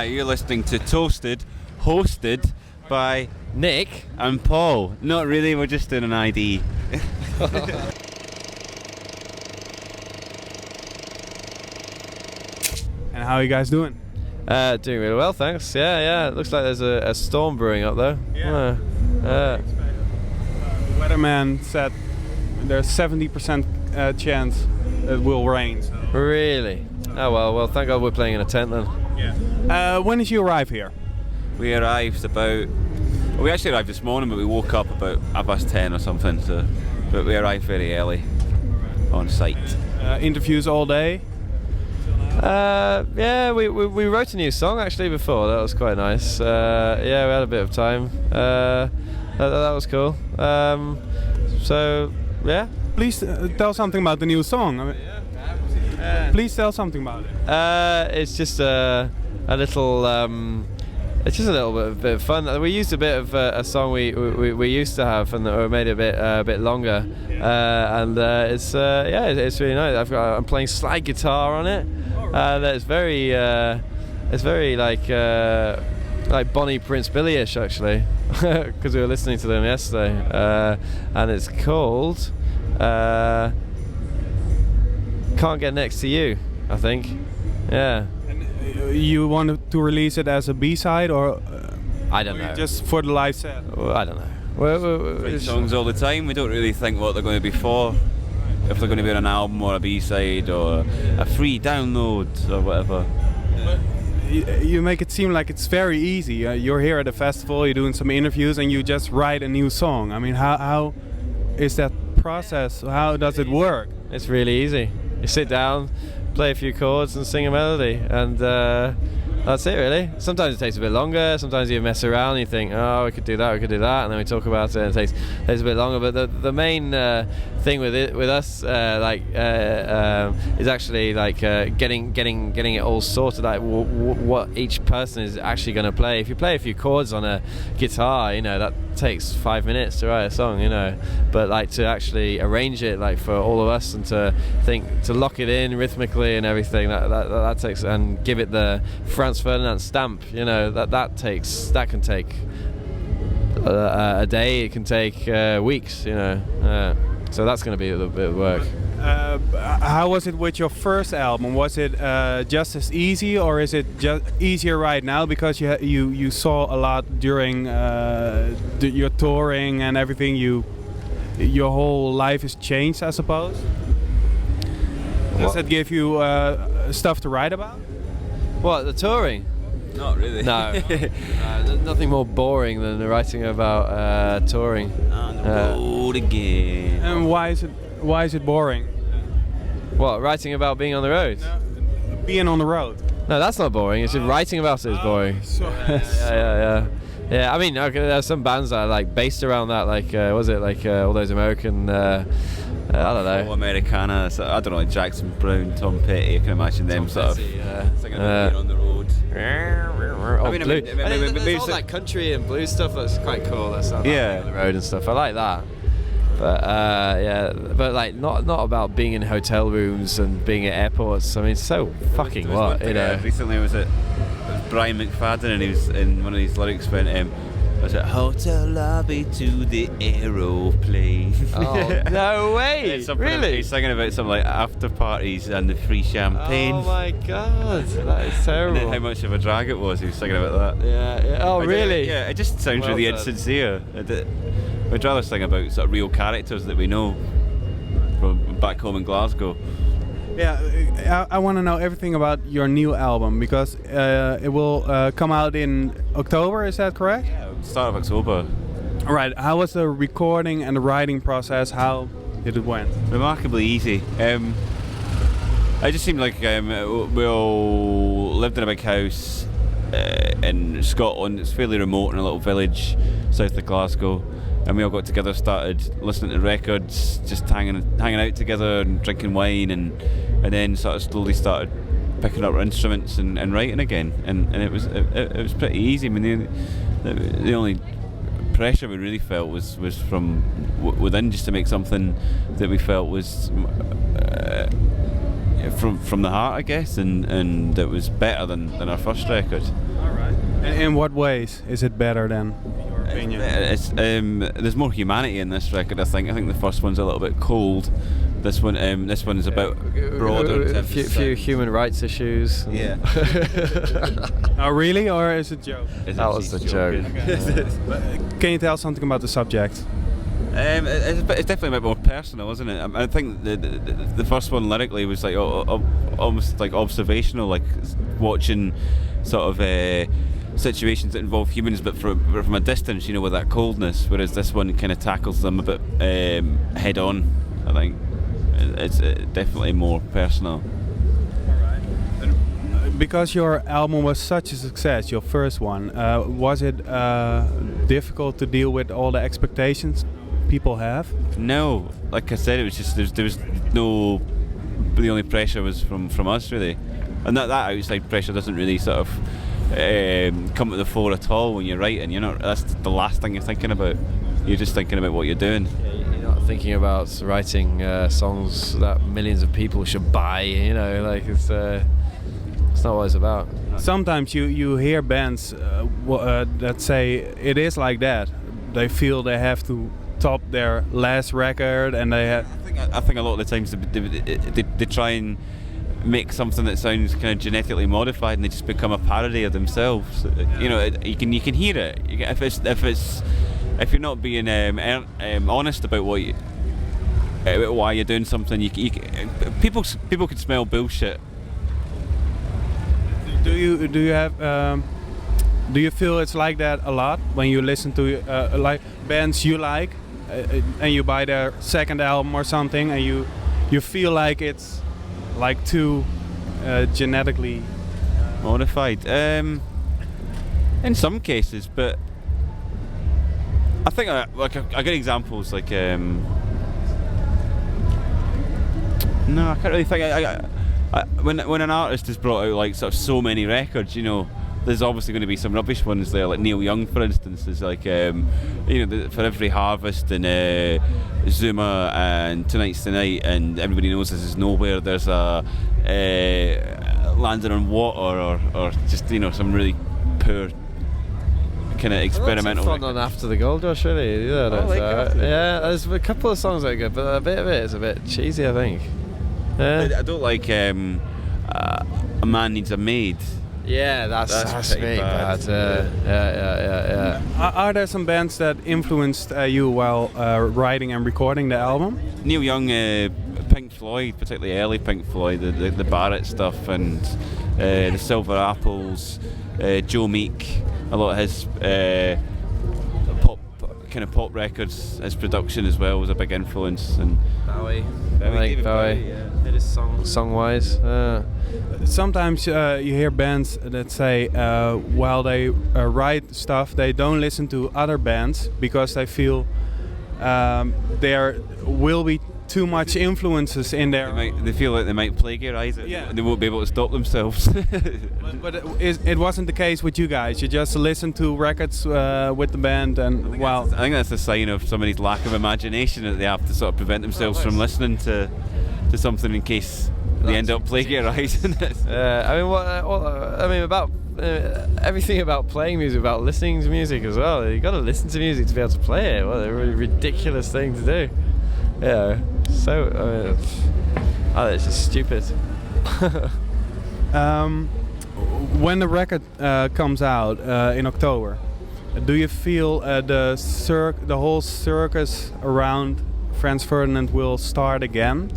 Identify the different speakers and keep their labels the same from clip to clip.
Speaker 1: You're listening to Toasted, hosted by
Speaker 2: Nick
Speaker 1: and Paul. Not really, we're just doing an ID.
Speaker 3: And how are you guys doing?
Speaker 2: doing really well, thanks. Yeah. It looks like there's a storm brewing up there.
Speaker 3: Yeah. The weatherman said there's 70% chance it will rain. So.
Speaker 2: Really? Oh well. Thank God we're playing in a tent then.
Speaker 3: Yeah. When did you arrive here?
Speaker 1: We actually arrived this morning, but we woke up about 10:30 or something. But we arrived very early on site.
Speaker 3: Interviews all day.
Speaker 2: Yeah, we wrote a new song actually before. That was quite nice. Yeah, we had a bit of time. That was cool. So yeah.
Speaker 3: Please tell something about the new song. I mean, please tell something about it.
Speaker 2: It's just a little. It's just a little bit of fun. We used a bit of a song we used to have, and we made it a bit longer. And it's really nice. I'm playing slide guitar on it. It's very like Bonnie Prince Billy-ish actually, because we were listening to them yesterday. And it's called Can't Get Next to You, I think. Yeah.
Speaker 3: You wanted to release it as a B-side or
Speaker 2: I don't know.
Speaker 3: Just for the live set?
Speaker 2: Well, I don't know.
Speaker 1: Write songs all the time. We don't really think what they're going to be for. If they're going to be on an album or a B-side or a free download or whatever.
Speaker 3: But you make it seem like it's very easy. You're here at a festival, you're doing some interviews, and you just write a new song. I mean, how is that process? How does it work?
Speaker 2: It's really easy. You sit down, play a few chords and sing a melody, and that's it really. Sometimes it takes a bit longer, sometimes you mess around and you think, oh, we could do that, and then we talk about it and it takes a bit longer, but the main thing with us is actually like getting it all sorted, like what each person is actually going to play. If you play a few chords on a guitar, that takes 5 minutes to write a song, but like to actually arrange it, like for all of us, and to lock it in rhythmically and everything, that takes, and give it the Franz Ferdinand stamp, that can take a day, it can take weeks, so that's going to be a little bit of work.
Speaker 3: How was it with your first album? Was it just as easy, or is it just easier right now because you saw a lot during your touring and everything? Your whole life has changed, I suppose. Does that give you stuff to write about?
Speaker 2: What, the touring?
Speaker 1: Not really.
Speaker 2: No. Nothing more boring than writing about touring.
Speaker 1: On the road again.
Speaker 3: And why is it boring?
Speaker 2: What, writing about being on the road?
Speaker 3: No, being on the road.
Speaker 2: No, that's not boring. It's just writing about it is boring. Yeah, I mean, okay, there are some bands that are like based around that, like was it like all those American I don't know.
Speaker 1: All Americana, so, I don't know, like Jackson Browne, Tom Petty, I can imagine them sort of singing about being on the road.
Speaker 2: There's all like country and blues stuff that's quite cool. That's on the road and stuff. I like that. But but like not about being in hotel rooms and being at airports. I mean, so fucking what,
Speaker 1: Recently, was Brian McFadden, and he was in one of these lyrics went, was it hotel lobby to the aeroplane?
Speaker 2: Oh, no way! Really?
Speaker 1: He's singing about some like after parties and the free champagne.
Speaker 2: Oh my god, that is terrible.
Speaker 1: And how much of a drag it was. He was singing about that.
Speaker 2: Yeah. Oh, really?
Speaker 1: Yeah, it just sounds really insincere. We'd rather sing about sort of real characters that we know from back home in Glasgow.
Speaker 3: Yeah, I want to know everything about your new album, because it will come out in October, is that correct?
Speaker 1: Yeah, start of October.
Speaker 3: All right, how was the recording and the writing process? How did it went?
Speaker 1: Remarkably easy. It just seemed like we all lived in a big house in Scotland. It's fairly remote in a little village south of Glasgow. And we all got together, started listening to records, just hanging out together and drinking wine, and then sort of slowly started picking up our instruments and writing again. And it was pretty easy. I mean, the only pressure we really felt was from within, just to make something that we felt was from the heart, I guess, and it was better than our first record.
Speaker 3: All right. And in what ways is it better than, in your opinion?
Speaker 1: There's more humanity in this record. I think the first one's a little bit cold. This one's about broader.
Speaker 2: A few human rights issues.
Speaker 1: Yeah.
Speaker 3: Oh, really, or is it a joke?
Speaker 2: That was the joke.
Speaker 3: Can you tell something about the subject?
Speaker 1: It's definitely a bit more personal, isn't it? I think the first one lyrically was like almost like observational, like watching sort of situations that involve humans, but from a distance, with that coldness. Whereas this one kind of tackles them a bit head on. I think it's definitely more personal.
Speaker 3: Because your album was such a success, your first one, was it difficult to deal with all the expectations people have?
Speaker 1: No, like I said, it was just there was no. The only pressure was from us, really, and that outside pressure doesn't really sort of come to the fore at all when you're writing. That's the last thing you're thinking about. You're just thinking about what you're doing.
Speaker 2: You're not thinking about writing songs that millions of people should buy. Like it's not what it's about.
Speaker 3: Sometimes you hear bands that say it is like that. They feel they have to top their last record, and they have.
Speaker 1: I think a lot of the times they try and make something that sounds kind of genetically modified, and they just become a parody of themselves. You can hear it. If you're not being honest about why you're doing something, people can smell bullshit.
Speaker 3: Do you feel it's like that a lot when you listen to like bands you like, and you buy their second album or something, and you feel like it's like too genetically
Speaker 1: modified? In some cases, but I think I get examples like no, I can't really think. When an artist has brought out like sort of so many records, there's obviously going to be some rubbish ones there. Like Neil Young, for instance, is like for every Harvest and Zuma and Tonight's the Night and Everybody Knows This Is Nowhere, there's a Landing on Water or just some really poor kind of experimental.
Speaker 2: Fun on After the Gold Rush, really. Yeah, there's a couple of songs that are good, but a bit of it is a bit cheesy, I think. Yeah.
Speaker 1: I don't like A Man Needs a Maid.
Speaker 2: Yeah, that's pretty bad. Yeah.
Speaker 3: Are there some bands that influenced you while writing and recording the album?
Speaker 1: Neil Young, Pink Floyd, particularly early Pink Floyd, the Barrett stuff, and the Silver Apples, Joe Meek, a lot of his pop records, his production as well was a big influence. And
Speaker 2: Bowie. Yeah. It is song-wise.
Speaker 3: Sometimes you hear bands that say while they write stuff, they don't listen to other bands because they feel there will be too much influences in there.
Speaker 1: They feel like they might plagiarize it.
Speaker 3: Yeah.
Speaker 1: They won't be able to stop themselves.
Speaker 3: But it wasn't the case with you guys. You just listened to records with the band, and
Speaker 1: I think that's a sign of somebody's lack of imagination, that they have to sort of prevent themselves from listening to something in case they end up plagiarizing it.
Speaker 2: About everything about playing music, about listening to music as well. You got to listen to music to be able to play it. What a really ridiculous thing to do. Yeah. So it's just stupid.
Speaker 3: When the record comes out in October, do you feel the whole circus around Franz Ferdinand will start again,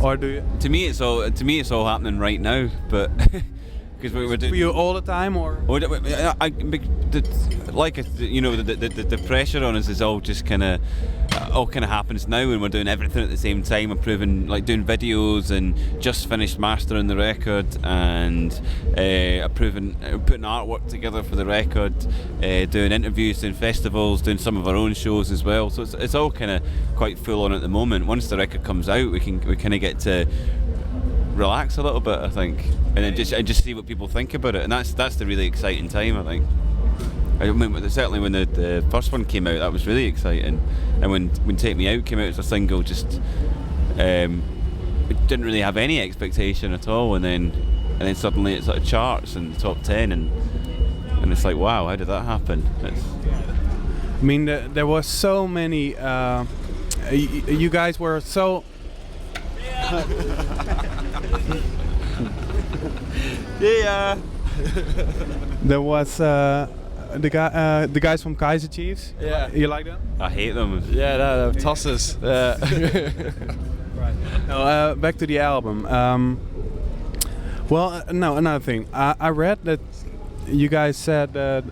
Speaker 3: or do you?
Speaker 1: To me, it's all happening right now, but because we're doing.
Speaker 3: For you all the time, or?
Speaker 1: The pressure on us is all just kind of happens now, and we're doing everything at the same time, doing videos and just finished mastering the record and putting artwork together for the record, doing interviews, doing festivals, doing some of our own shows as well. So it's all kind of quite full on at the moment. Once the record comes out, we kind of get to relax a little bit, I think, and then just see what people think about it, and that's the really exciting time, I think. I mean, certainly when the first one came out, that was really exciting, and when Take Me Out came out as a single, just didn't really have any expectation at all, and then suddenly it's like charts and top 10, and it's like, wow, how did that happen?
Speaker 3: I mean, there was so many. You guys were so.
Speaker 1: Yeah.
Speaker 3: There was the guys from Kaiser Chiefs.
Speaker 2: Yeah.
Speaker 3: You like them?
Speaker 1: I hate them.
Speaker 2: Yeah, no, tossers. Yeah.
Speaker 3: Right. No, back to the album. Well, no, another thing. I read that you guys said that.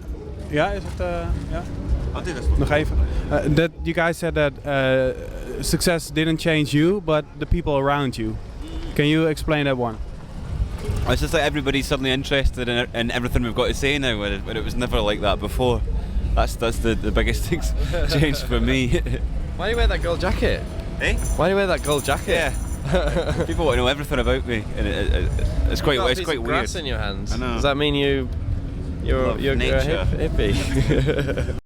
Speaker 3: Yeah, is it? Yeah.
Speaker 1: I'll do this one.
Speaker 3: Nog even. That you guys said that success didn't change you, but the people around you. Can you explain that one?
Speaker 1: It's just like everybody's suddenly interested in everything we've got to say now, when it was never like that before. That's the biggest change for me.
Speaker 2: Why do you wear that gold jacket?
Speaker 1: Eh?
Speaker 2: Why do you wear that gold jacket?
Speaker 1: Yeah. People want to know everything about me, and it's quite
Speaker 2: You've got a piece
Speaker 1: weird.
Speaker 2: of grass in your hands.
Speaker 1: I know.
Speaker 2: Does that mean you're a
Speaker 1: nature.
Speaker 2: hippie?